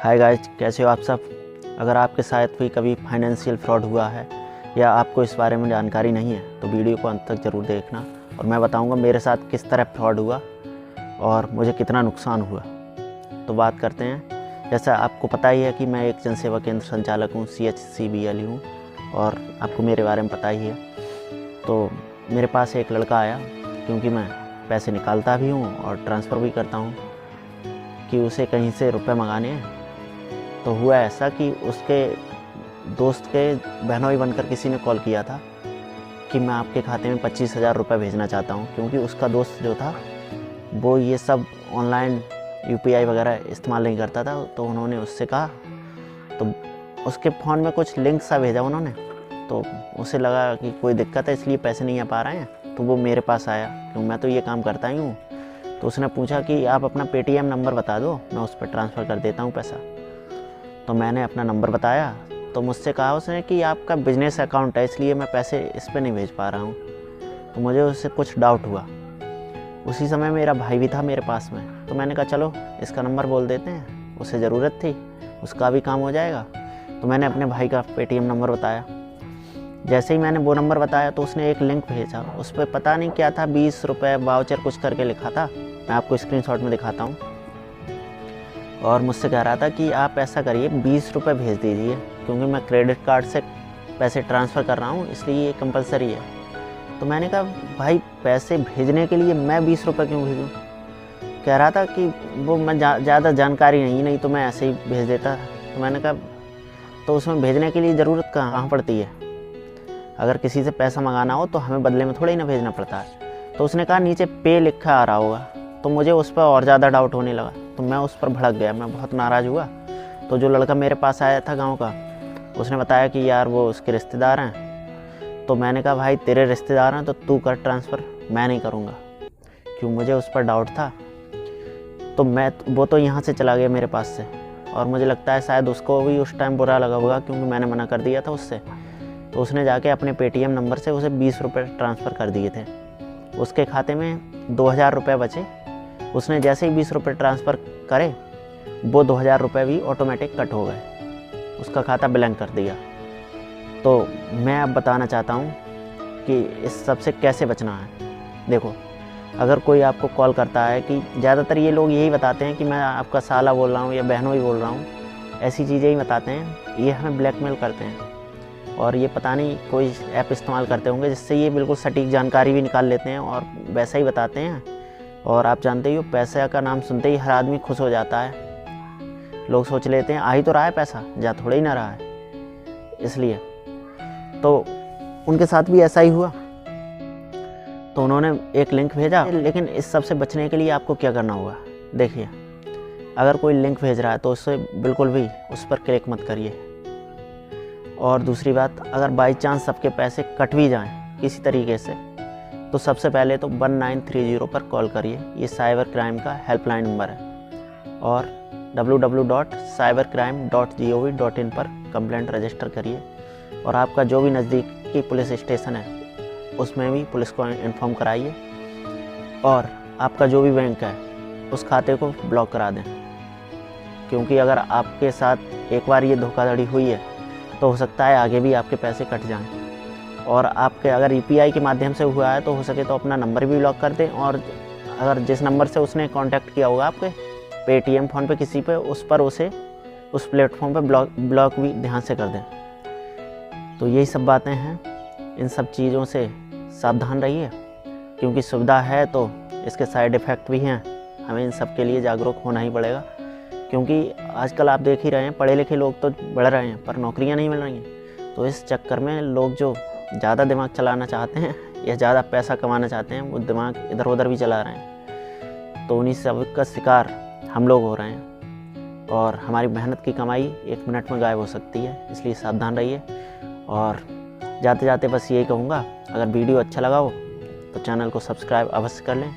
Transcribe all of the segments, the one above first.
Hi guys, कैसे हो आप सब। अगर आपके साथ भी कभी फाइनेंशियल फ्रॉड हुआ है या आपको इस बारे में जानकारी नहीं है तो वीडियो को अंत तक ज़रूर देखना और मैं बताऊंगा मेरे साथ किस तरह फ्रॉड हुआ और मुझे कितना नुकसान हुआ। तो बात करते हैं। जैसा आपको पता ही है कि मैं एक जनसेवा केंद्र संचालक हूँ, CHCBL हूँ और आपको मेरे बारे में पता ही है। तो मेरे पास एक लड़का आया, क्योंकि मैं पैसे निकालता भी हूँ और ट्रांसफ़र भी करता हूँ, कि उसे कहीं से रुपए मंगाने हैं। तो हुआ ऐसा कि उसके दोस्त के बहनोई बनकर किसी ने कॉल किया था कि मैं आपके खाते में 25,000 रुपये भेजना चाहता हूँ, क्योंकि उसका दोस्त जो था वो ये सब ऑनलाइन UPI वगैरह इस्तेमाल नहीं करता था। तो उन्होंने उससे कहा, तो उसके फ़ोन में कुछ लिंक सा भेजा उन्होंने, तो उसे लगा कि कोई दिक्कत है इसलिए पैसे नहीं आ पा रहे हैं। तो वो मेरे पास आया, क्योंकि मैं तो ये काम करता ही हूँ। तो उसने पूछा कि आप अपना पेटीएम नंबर बता दो, मैं उस पर ट्रांसफ़र कर देता हूँ पैसा। तो मैंने अपना नंबर बताया, तो मुझसे कहा उसने कि आपका बिजनेस अकाउंट है इसलिए मैं पैसे इस पर नहीं भेज पा रहा हूँ। तो मुझे उससे कुछ डाउट हुआ। उसी समय मेरा भाई भी था मेरे पास में, तो मैंने कहा चलो इसका नंबर बोल देते हैं, उसे ज़रूरत थी, उसका भी काम हो जाएगा। तो मैंने अपने भाई का पेटीएम नंबर बताया। जैसे ही मैंने वो नंबर बताया तो उसने एक लिंक भेजा, उस पर पता नहीं क्या था, 20 रुपये वाउचर कुछ करके लिखा था। मैं आपको स्क्रीनशॉट में दिखाता हूँ। और मुझसे कह रहा था कि आप ऐसा करिए 20 रुपये भेज दीजिए, क्योंकि मैं क्रेडिट कार्ड से पैसे ट्रांसफ़र कर रहा हूँ इसलिए ये कंपलसरी है। तो मैंने कहा भाई पैसे भेजने के लिए मैं 20 रुपये क्यों भेजूँ। कह रहा था कि वो मैं ज़्यादा जानकारी नहीं तो मैं ऐसे ही भेज देता। तो मैंने कहा तो उसमें भेजने के लिए ज़रूरत कहाँ पड़ती है। अगर किसी से पैसा मंगाना हो तो हमें बदले में थोड़ा ही ना भेजना पड़ता है। तो उसने कहा नीचे पे लिखा आ रहा होगा। तो मुझे उस पर और ज़्यादा डाउट होने लगा, तो मैं उस पर भड़क गया, मैं बहुत नाराज़ हुआ। तो जो लड़का मेरे पास आया था गांव का, उसने बताया कि यार वो उसके रिश्तेदार हैं। तो मैंने कहा भाई तेरे रिश्तेदार हैं तो तू कर ट्रांसफ़र, मैं नहीं करूँगा, क्यों मुझे उस पर डाउट था। तो वो तो यहाँ से चला गया मेरे पास से, और मुझे लगता है शायद उसको भी उस टाइम बुरा लगा होगा, क्योंकि मैंने मना कर दिया था उससे। तो उसने जाके अपने पेटीएम नंबर से उसे 20 रुपये ट्रांसफ़र कर दिए थे। उसके खाते में 2,000 रुपये बचे। उसने जैसे ही 20 रुपये ट्रांसफ़र करे, वो 2,000 रुपये भी ऑटोमेटिक कट हो गए, उसका खाता ब्लैंक कर दिया। तो मैं अब बताना चाहता हूँ कि इस सब से कैसे बचना है। देखो, अगर कोई आपको कॉल करता है, कि ज़्यादातर ये लोग यही बताते हैं कि मैं आपका साला बोल रहा हूँ या बहनोई बोल रहा हूँ, ऐसी चीज़ें ही बताते हैं। ये हमें ब्लैकमेल करते हैं और ये पता नहीं कोई ऐप इस्तेमाल करते होंगे जिससे ये बिल्कुल सटीक जानकारी भी निकाल लेते हैं और वैसा ही बताते हैं। और आप जानते ही हो, पैसे का नाम सुनते ही हर आदमी खुश हो जाता है। लोग सोच लेते हैं आ ही तो रहा है पैसा, जा थोड़ा ही ना रहा है। इसलिए तो उनके साथ भी ऐसा ही हुआ। तो उन्होंने एक लिंक भेजा, लेकिन इस सब से बचने के लिए आपको क्या करना होगा। देखिए, अगर कोई लिंक भेज रहा है तो उससे बिल्कुल भी उस पर क्लिक मत करिए। और दूसरी बात, अगर बाई चांस सबके पैसे कट भी जाएं किसी तरीके से, तो सबसे पहले तो 1930 पर कॉल करिए। ये साइबर क्राइम का हेल्पलाइन नंबर है। और www.cybercrime.gov.in पर कंप्लेंट रजिस्टर करिए। और आपका जो भी नज़दीकी पुलिस स्टेशन है उसमें भी पुलिस को इन्फॉर्म कराइए। और आपका जो भी बैंक है उस खाते को ब्लॉक करा दें, क्योंकि अगर आपके साथ एक बार ये धोखाधड़ी हुई है तो हो सकता है आगे भी आपके पैसे कट जाएं। और आपके अगर UPI के माध्यम से हुआ है तो हो सके तो अपना नंबर भी ब्लॉक कर दें। और अगर जिस नंबर से उसने कांटेक्ट किया होगा आपके पेटीएम, फ़ोन पे, किसी पे, उस पर उसे उस प्लेटफॉर्म पे ब्लॉक भी ध्यान से कर दें। तो यही सब बातें हैं। इन सब चीज़ों से सावधान रहिए, क्योंकि सुविधा है तो इसके साइड इफ़ेक्ट भी हैं। हमें इन सब के लिए जागरूक होना ही पड़ेगा, क्योंकि आजकल आप देख ही रहे हैं, पढ़े लिखे लोग तो बढ़ रहे हैं पर नौकरियां नहीं मिल रही हैं। तो इस चक्कर में लोग जो ज़्यादा दिमाग चलाना चाहते हैं या ज़्यादा पैसा कमाना चाहते हैं, वो दिमाग इधर उधर भी चला रहे हैं। तो उन्हीं सब का शिकार हम लोग हो रहे हैं और हमारी मेहनत की कमाई 1 मिनट में गायब हो सकती है। इसलिए सावधान रहिए। और जाते जाते बस यही कहूँगा, अगर वीडियो अच्छा लगा हो तो चैनल को सब्सक्राइब अवश्य कर लें,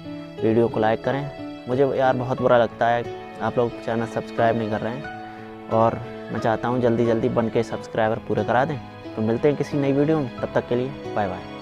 वीडियो को लाइक करें। मुझे यार बहुत बुरा लगता है आप लोग चैनल सब्सक्राइब नहीं कर रहे हैं, और मैं चाहता हूँ जल्दी जल्दी बन के सब्सक्राइबर पूरे करा दें। तो मिलते हैं किसी नई वीडियो में, तब तक के लिए बाय बाय।